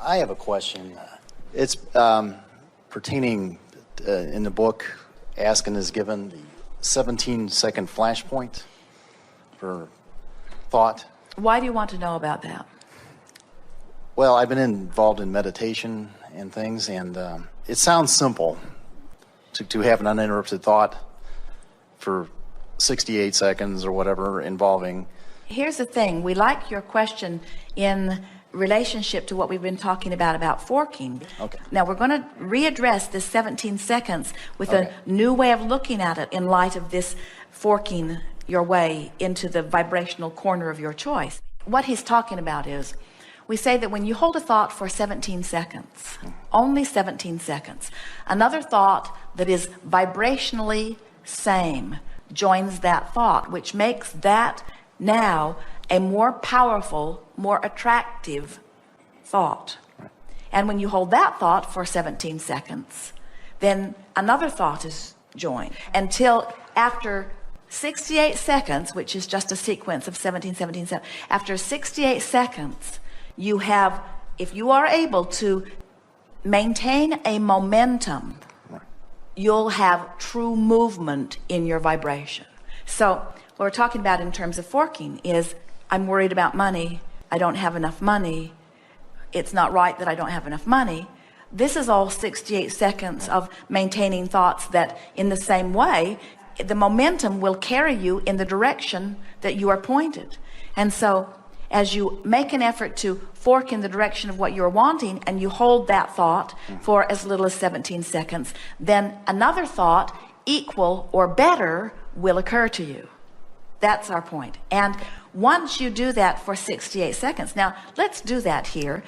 I have a question. It's pertaining in the book, Askin is given the 17-second flashpoint for thought. Why do you want to know about that? Well, I've been involved in meditation and things, and it sounds simple to have an uninterrupted thought for 68 seconds or whatever involving. Here's the thing. We like your question in relationship to what we've been talking about forking. Okay. Now we're going to readdress this 17 seconds with a new way of looking at it in light of this forking your way into the vibrational corner of your choice. What he's talking about is, we say that when you hold a thought for 17 seconds, only 17 seconds, another thought that is vibrationally same joins that thought, which makes that now a more powerful, more attractive thought. And when you hold that thought for 17 seconds, then another thought is joined until after 68 seconds, which is just a sequence of 17, 17, 17. After 68 seconds, you have, if you are able to maintain a momentum, you'll have true movement in your vibration. So what we're talking about in terms of forking is, I'm worried about money. I don't have enough money. It's not right that I don't have enough money. This is all 68 seconds of maintaining thoughts that in the same way, the momentum will carry you in the direction that you are pointed. And so as you make an effort to fork in the direction of what you're wanting and you hold that thought for as little as 17 seconds, then another thought equal or better will occur to you. That's our point. And once you do that for 68 seconds, now let's do that here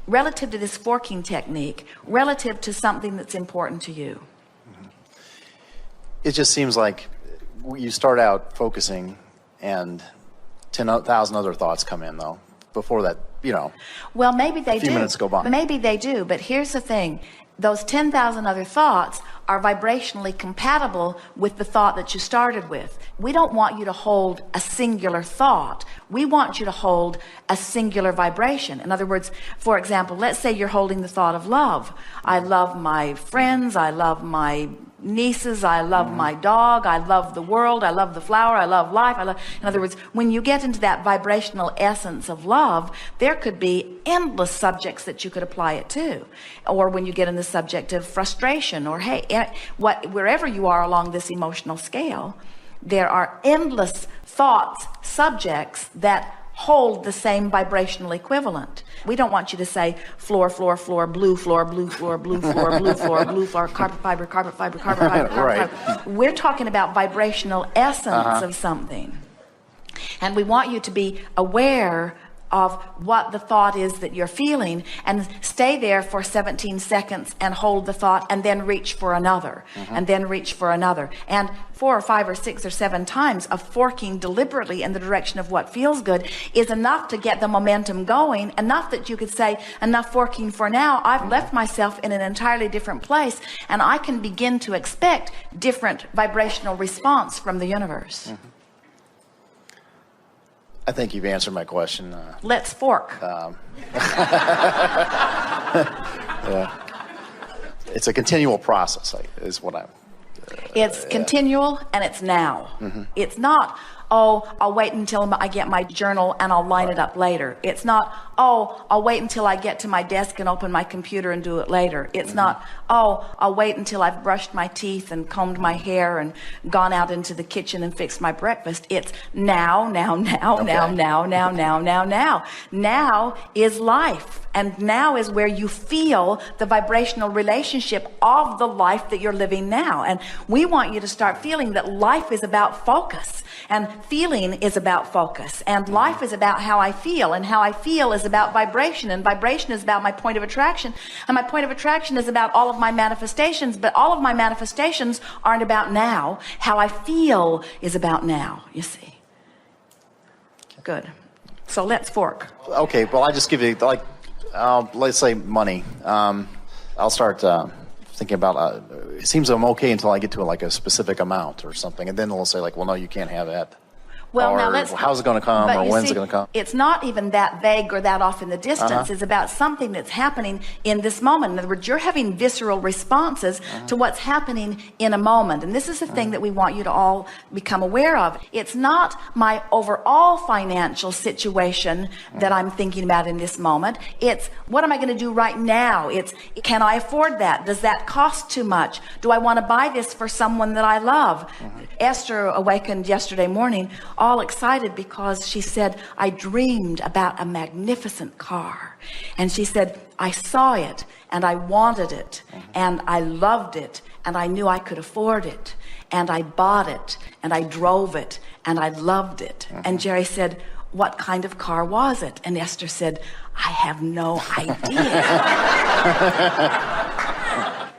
relative to this forking technique, relative to something that's important to you. It just seems like you start out focusing and 10,000 other thoughts come in, though, before that, Well, maybe they do. A few minutes go by. Maybe they do, but here's the thing. Those 10,000 other thoughts are vibrationally compatible with the thought that you started with. We don't want you to hold a singular thought. We want you to hold a singular vibration. In other words, for example, let's say you're holding the thought of love. I love my friends. I love my nieces. I love my dog. I love the world. I love the flower. I love life. In other words, when you get into that vibrational essence of love, there could be endless subjects that you could apply it to. Or when you get in the subject of frustration or wherever you are along this emotional scale, there are endless thoughts, subjects that hold the same vibrational equivalent. We don't want you to say floor, floor, floor, blue floor, blue floor, blue floor, blue floor, blue floor, carpet fiber, carpet fiber, carpet fiber, carpet Right. fiber. We're talking about vibrational essence of something. And we want you to be aware of what the thought is that you're feeling and stay there for 17 seconds and hold the thought and then reach for another and then reach for another. And 4 or 5 or 6 or 7 times of forking deliberately in the direction of what feels good is enough to get the momentum going, enough that you could say, enough forking for now. I've left myself in an entirely different place and I can begin to expect different vibrational response from the universe. I think you've answered my question. Let's fork. It's a continual process, is what I'm. It's continual and it's now. It's not, I'll wait until I get my journal and I'll line it up later. It's not, I'll wait until I get to my desk and open my computer and do it later. It's not, I'll wait until I've brushed my teeth and combed my hair and gone out into the kitchen and fixed my breakfast. It's now. Now is life. And now is where you feel the vibrational relationship of the life that you're living now. And we want you to start feeling that life is about focus, and feeling is about focus, and life is about how I feel, and how I feel is about vibration, and vibration is about my point of attraction, and my point of attraction is about all of my manifestations, but all of my manifestations aren't about now. How I feel is about now, you see. Good. So let's fork. Okay, well, I just give you, let's say money. I'll start thinking about, it seems I'm okay until I get to a specific amount or something, and then they'll say well, no, you can't have that. Well, or now let's. how's it going to come, but or you when's see, it going to come? It's not even that vague or that off in the distance. It's about something that's happening in this moment. In other words, you're having visceral responses to what's happening in a moment. And this is the thing that we want you to all become aware of. It's not my overall financial situation that I'm thinking about in this moment. It's what am I going to do right now? It's can I afford that? Does that cost too much? Do I want to buy this for someone that I love? Esther awakened yesterday morning all excited because she said, I dreamed about a magnificent car. And she said, I saw it and I wanted it and I loved it and I knew I could afford it and I bought it and I drove it and I loved it. And Jerry said, what kind of car was it? And Esther said, I have no idea.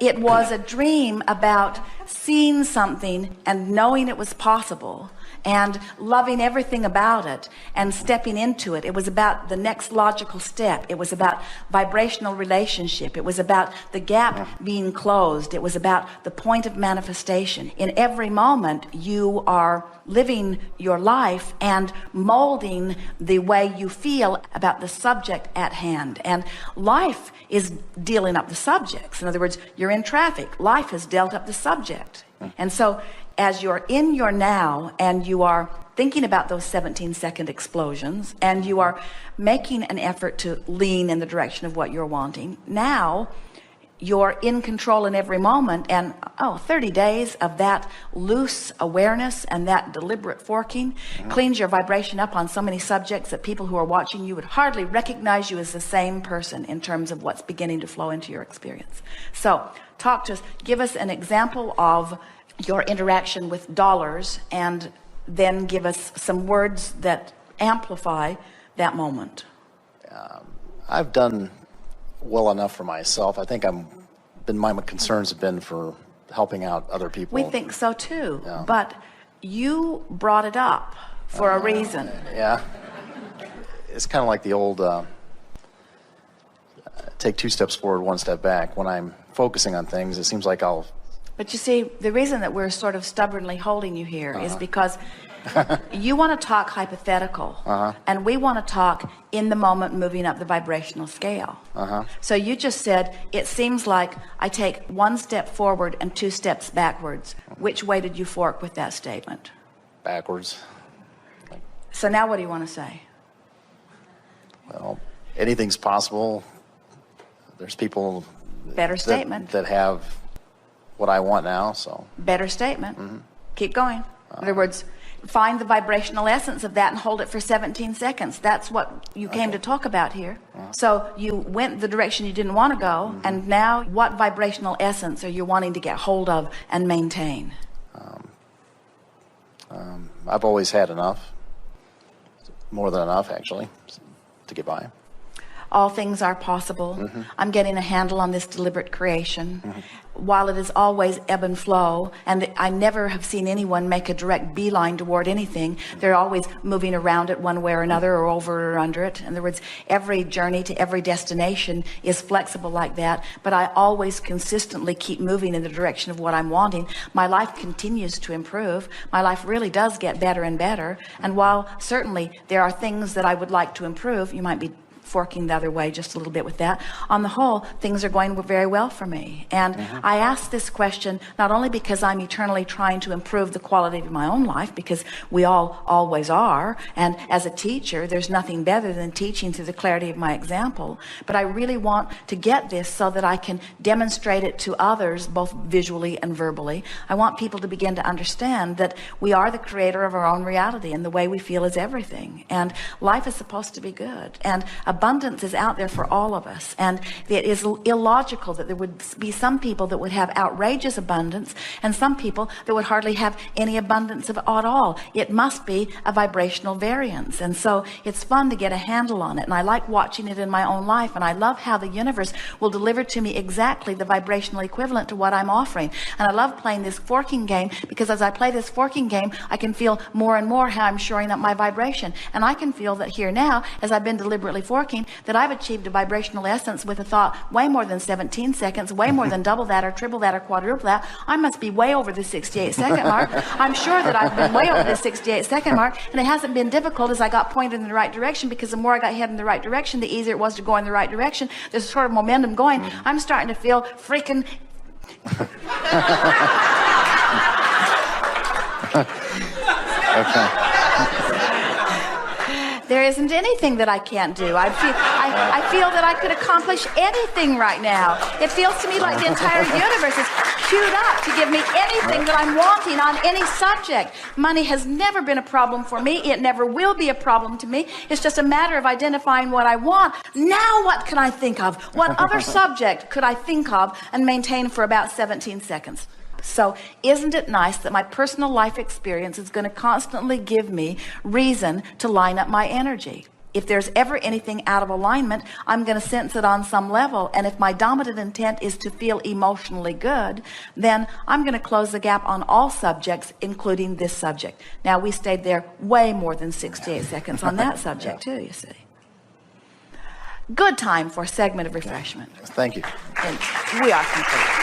It was a dream about seeing something and knowing it was possible and loving everything about it and stepping into it. It was about the next logical step. It was about vibrational relationship. It was about the gap being closed. It was about the point of manifestation. In every moment, you are living your life and molding the way you feel about the subject at hand. And life is dealing up the subjects. In other words, you're in traffic. Life has dealt up the subject. And so as you're in your now and you are thinking about those 17-second explosions and you are making an effort to lean in the direction of what you're wanting, now you're in control in every moment. And 30 days of that loose awareness and that deliberate forking cleans your vibration up on so many subjects that people who are watching you would hardly recognize you as the same person in terms of what's beginning to flow into your experience. So talk to us, give us an example of your interaction with dollars, and then give us some words that amplify that moment. I've done well enough for myself. I think my concerns have been for helping out other people. We think so too, but you brought it up for a reason. Yeah. It's kind of like the old take 2 steps forward, 1 step back. When I'm focusing on things, it seems like But you see, the reason that we're sort of stubbornly holding you here is because you want to talk hypothetical, and we want to talk in the moment, moving up the vibrational scale. So you just said, it seems like I take 1 step forward and 2 steps backwards. Which way did you fork with that statement? backwards. So now what do you want to say? Well, anything's possible. There's people Better statement. that have what I want now, so. Better statement. Keep going. In other words, find the vibrational essence of that and hold it for 17 seconds. That's what you came to talk about here. So you went the direction you didn't want to go, and now what vibrational essence are you wanting to get hold of and maintain? I've always had enough, more than enough actually, to get by. All things are possible. I'm getting a handle on this deliberate creation. While it is always ebb and flow, and I never have seen anyone make a direct beeline toward anything, they're always moving around it one way or another, or over or under it. In other words, every journey to every destination is flexible like that, but I always consistently keep moving in the direction of what I'm wanting. My life continues to improve. My life really does get better and better. And while certainly there are things that I would like to improve, you might be forking the other way just a little bit with that. On the whole, things are going very well for me. And I ask this question not only because I'm eternally trying to improve the quality of my own life, because we all always are, and as a teacher, there's nothing better than teaching through the clarity of my example, but I really want to get this so that I can demonstrate it to others, both visually and verbally. I want people to begin to understand that we are the creator of our own reality, and the way we feel is everything. And life is supposed to be good. And abundance is out there for all of us, and it is illogical that there would be some people that would have outrageous abundance and some people that would hardly have any abundance at all. It must be a vibrational variance, and so it's fun to get a handle on it, and I like watching it in my own life, and I love how the universe will deliver to me exactly the vibrational equivalent to what I'm offering. And I love playing this forking game, because as I play this forking game, I can feel more and more how I'm shoring up my vibration, and I can feel that here now, as I've been deliberately forking, working that I've achieved a vibrational essence with a thought way more than 17 seconds, way more than double that or triple that or quadruple that. I must be way over the 68-second mark. I'm sure that I've been way over the 68-second mark, and it hasn't been difficult as I got pointed in the right direction, because the more I got headed in the right direction, the easier it was to go in the right direction. There's sort of momentum going. I'm starting to feel freaking... Okay. There isn't anything that I can't do. I feel that I could accomplish anything right now. It feels to me like the entire universe is queued up to give me anything that I'm wanting on any subject. Money has never been a problem for me. It never will be a problem to me. It's just a matter of identifying what I want. Now what can I think of? What other subject could I think of and maintain for about 17 seconds? So isn't it nice that my personal life experience is going to constantly give me reason to line up my energy? If there's ever anything out of alignment, I'm going to sense it on some level. And if my dominant intent is to feel emotionally good, then I'm going to close the gap on all subjects, including this subject. Now, we stayed there way more than 68 seconds on that subject, too, you see. Good time for a segment of refreshment. Thank you. And we are complete.